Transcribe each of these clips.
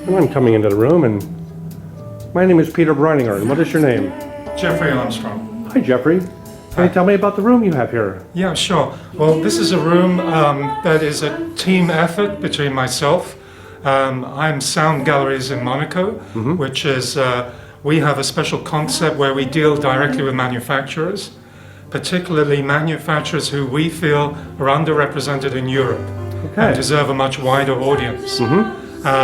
And I'm coming into the room, and my name is Peter Breininger. And what is your name? Jeffrey Armstrong. Hi, Jeffrey. Can you tell me about the room you have here? Yeah, sure. Well, this is a room that is a team effort between myself. I'm Sound Galleries in Monaco, which is, we have a special concept where we deal directly with manufacturers, particularly manufacturers who we feel are underrepresented in Europe and deserve a much wider audience.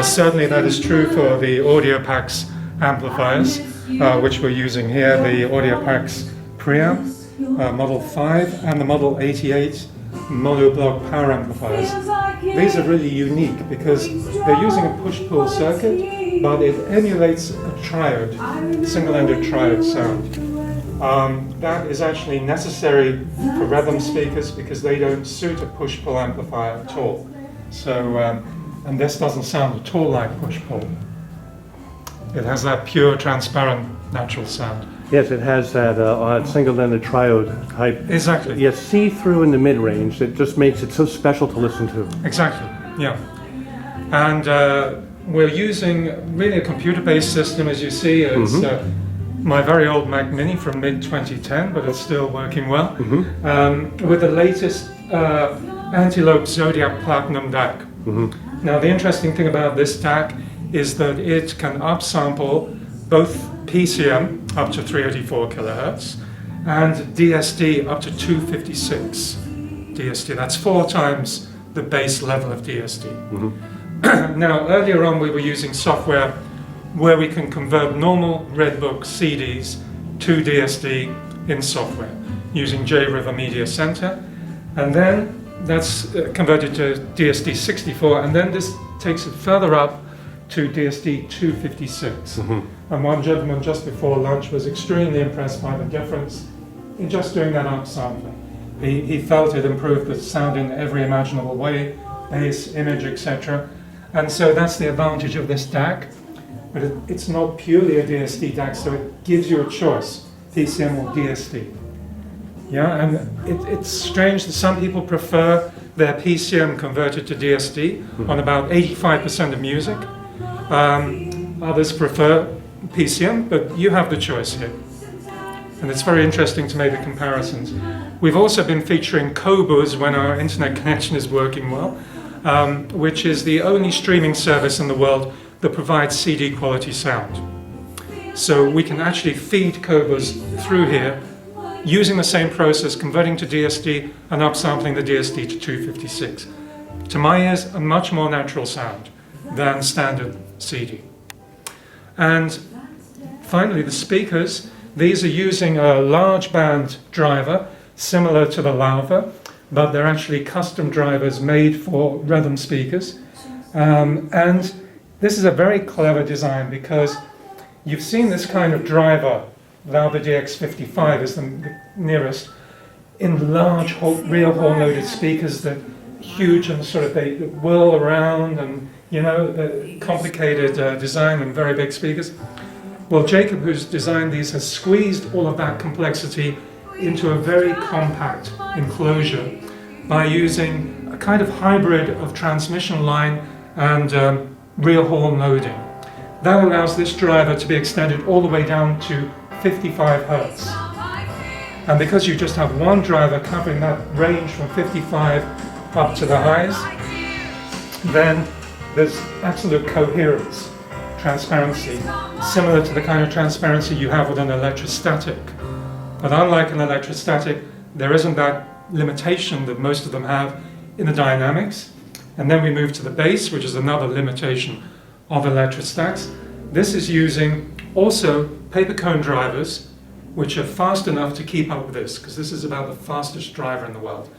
Certainly that is true for the Audiopax amplifiers, which we're using here, the Audiopax preamp, Model 5 and the Model 88 monoblock power amplifiers. These are really unique because they're using a push-pull circuit, but it emulates a triode, single-ended triode sound. That is actually necessary for Rethm speakers because they don't suit a push-pull amplifier at all. So, and this doesn't sound at all like push-pull. It has that pure, transparent, natural sound. Yes, it has that single-ended triode type. Exactly. Yes, see-through in the mid-range. It just makes it so special to listen to. Exactly, yeah. And we're using really a computer-based system, as you see. It's my very old Mac Mini from mid-2010, but it's still working well, with the latest Antelope Zodiac Platinum DAC. Now, the interesting thing about this DAC is that it can upsample both PCM up to 384 kilohertz and DSD up to 256 DSD. That's 4 times the base level of DSD. Now, earlier on we were using software where we can convert normal Redbook CDs to DSD in software using JRiver Media Center, and then that's converted to DSD 64, and then this takes it further up to DSD 256. And one gentleman just before lunch was extremely impressed by the difference in just doing that upsampling. He felt it improved the sound in every imaginable way, bass, image, etc. And so that's the advantage of this DAC. But it's not purely a DSD DAC, so it gives you a choice, PCM or DSD. Yeah, and it's strange that some people prefer their PCM converted to DSD on about 85% of music. Others prefer PCM, but you have the choice here. And it's very interesting to make the comparisons. We've also been featuring Qobuz when our internet connection is working well, which is the only streaming service in the world that provides CD quality sound. So we can actually feed Qobuz through here using the same process, converting to DSD and upsampling the DSD to 256. To my ears, a much more natural sound than standard CD. And finally, the speakers. These are using a large band driver similar to the Lava, but they're actually custom drivers made for Rethm speakers. And this is a very clever design because you've seen this kind of driver, Lava DX55 is the nearest, in large real horn-loaded speakers that huge and sort of they whirl around, and you know, the complicated design and very big speakers. Well, Jacob, who's designed these, has squeezed all of that complexity into a very compact enclosure by using a kind of hybrid of transmission line and real horn loading. That allows this driver to be extended all the way down to 55 Hertz. And because you just have one driver covering that range from 55 up to the highs, then there's absolute coherence, transparency, similar to the kind of transparency you have with an electrostatic. But unlike an electrostatic, there isn't that limitation that most of them have in the dynamics. And then we move to the bass, which is another limitation of electrostatics. This is using also paper cone drivers, which are fast enough to keep up with this, because this is about the fastest driver in the world.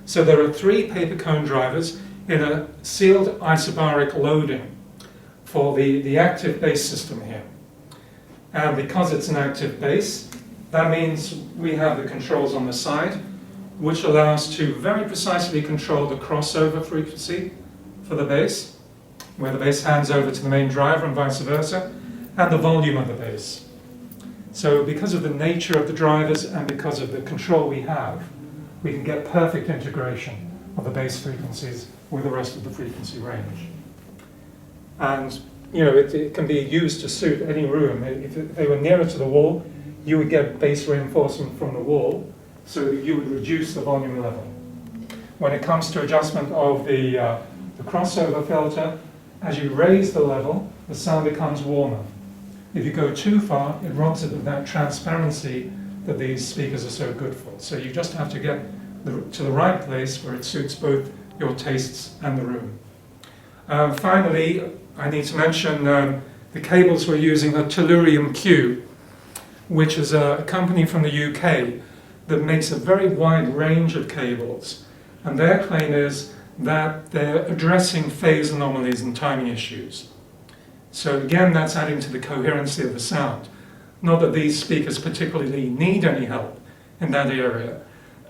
So there are 3 paper cone drivers in a sealed isobaric loading for the active bass system here. And because it's an active bass, that means we have the controls on the side, which allow us to very precisely control the crossover frequency for the bass, where the bass hands over to the main driver and vice versa, and the volume of the bass. So because of the nature of the drivers and because of the control we have, we can get perfect integration of the bass frequencies with the rest of the frequency range. And it can be used to suit any room. If they were nearer to the wall, you would get bass reinforcement from the wall, so you would reduce the volume level. When it comes to adjustment of the crossover filter, as you raise the level, the sound becomes warmer. If you go too far, it robs it of that transparency that these speakers are so good for. So you just have to get to the right place where it suits both your tastes and the room. Finally, I need to mention the cables we're using are TelluriumQ, which is a company from the UK that makes a very wide range of cables. And their claim is that they're addressing phase anomalies and timing issues. So again, that's adding to the coherency of the sound. Not that these speakers particularly need any help in that area.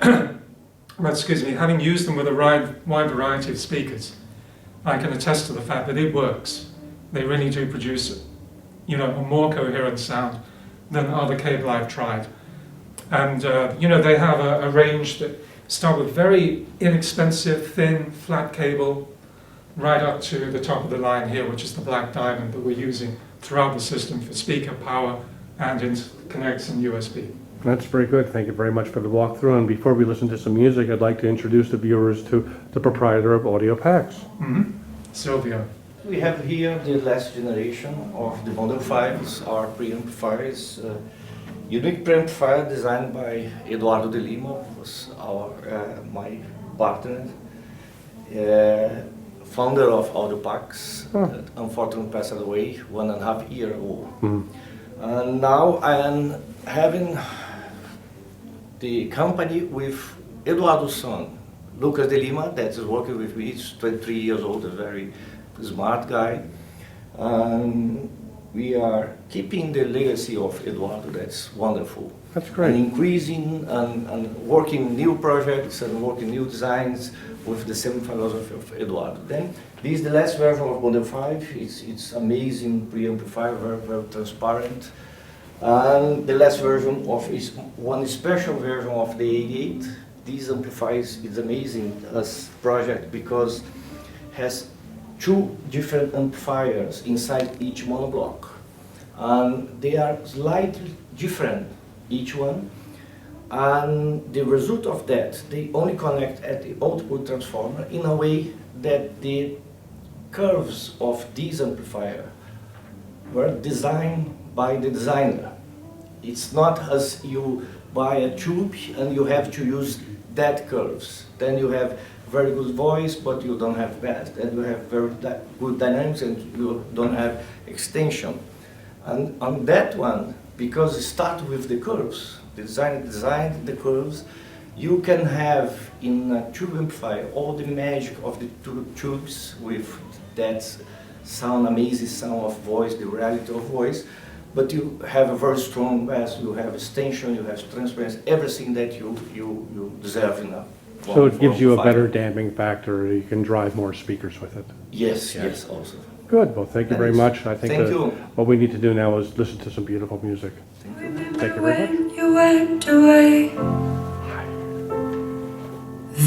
But excuse me, having used them with a wide variety of speakers, I can attest to the fact that it works. They really do produce, a more coherent sound than other cable I've tried. And they have a range that start with very inexpensive, thin, flat cable, right up to the top of the line here, which is the black diamond that we're using throughout the system for speaker power and interconnects and USB. That's very good. Thank you very much for the walkthrough. And before we listen to some music, I'd like to introduce the viewers to the proprietor of Audiopax. Silvio. We have here the last generation of the Model 5s, our preamplifiers. Unique preamplifier designed by Eduardo de Lima, was my partner, founder of Audiopax, that unfortunately passed away 1.5 years ago. And now I am having the company with Eduardo's son, Lucas de Lima, that is working with me. He's 23 years old, a very smart guy. And we are keeping the legacy of Eduardo. That's wonderful. That's great. And increasing and working new projects and working new designs with the same philosophy of Eduardo. Then this is the last version of Model 5. It's amazing preamplifier, very, very transparent. And the last version of is one special version of the 88. This amplifier is amazing as project because has 2 different amplifiers inside each monoblock, and they are slightly different each one, and the result of that, they only connect at the output transformer in a way that the curves of this amplifier were designed by the designer. It's not as you buy a tube and you have to use that curves. Then you have very good voice, but you don't have bass. Then you have very good dynamics and you don't have extension. And on that one, because it starts with the curves, the designer designed the curves, you can have in a tube amplifier all the magic of the tubes with that sound, amazing sound of voice, the reality of voice, but you have a very strong bass, you have extension, you have transparency, everything that you deserve in a So it gives you a better damping factor. You can drive more speakers with it. Yes, yes, also. Good. Well, thank you very much. I think Thank you. what we need to do now is listen to some beautiful music. Thank you very much. When you went away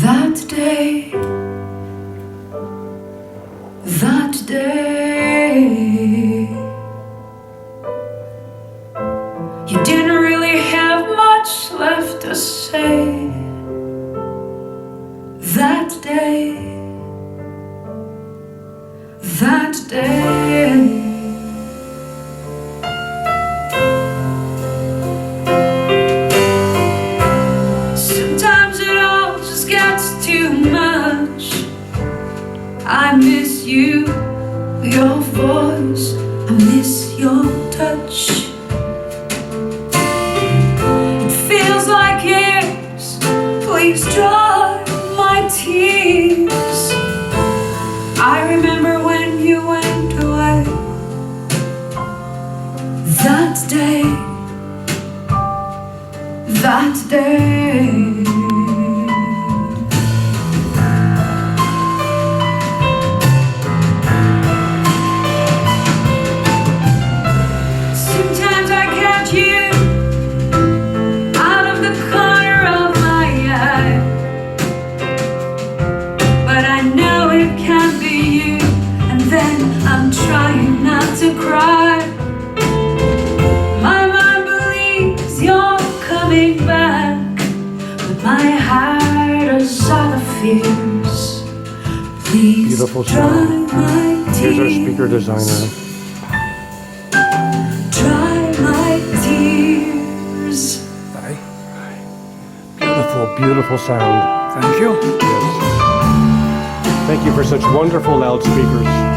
that day, you didn't really have much left to say. That day. Sometimes it all just gets too much. I miss you, your voice, I miss your touch. It feels like years, please dry my tears. I remember when you went away. That day. Sometimes I catch you out of the corner of my eye, but I know it can't be you. And then I'm trying not to cry. My mind believes you're coming back, but my heart has other fears. Please Beautiful dry sound. my Here's our speaker tears. designer. Dry my tears. Beautiful, beautiful sound. Thank you. Yes. Thank you for such wonderful loudspeakers.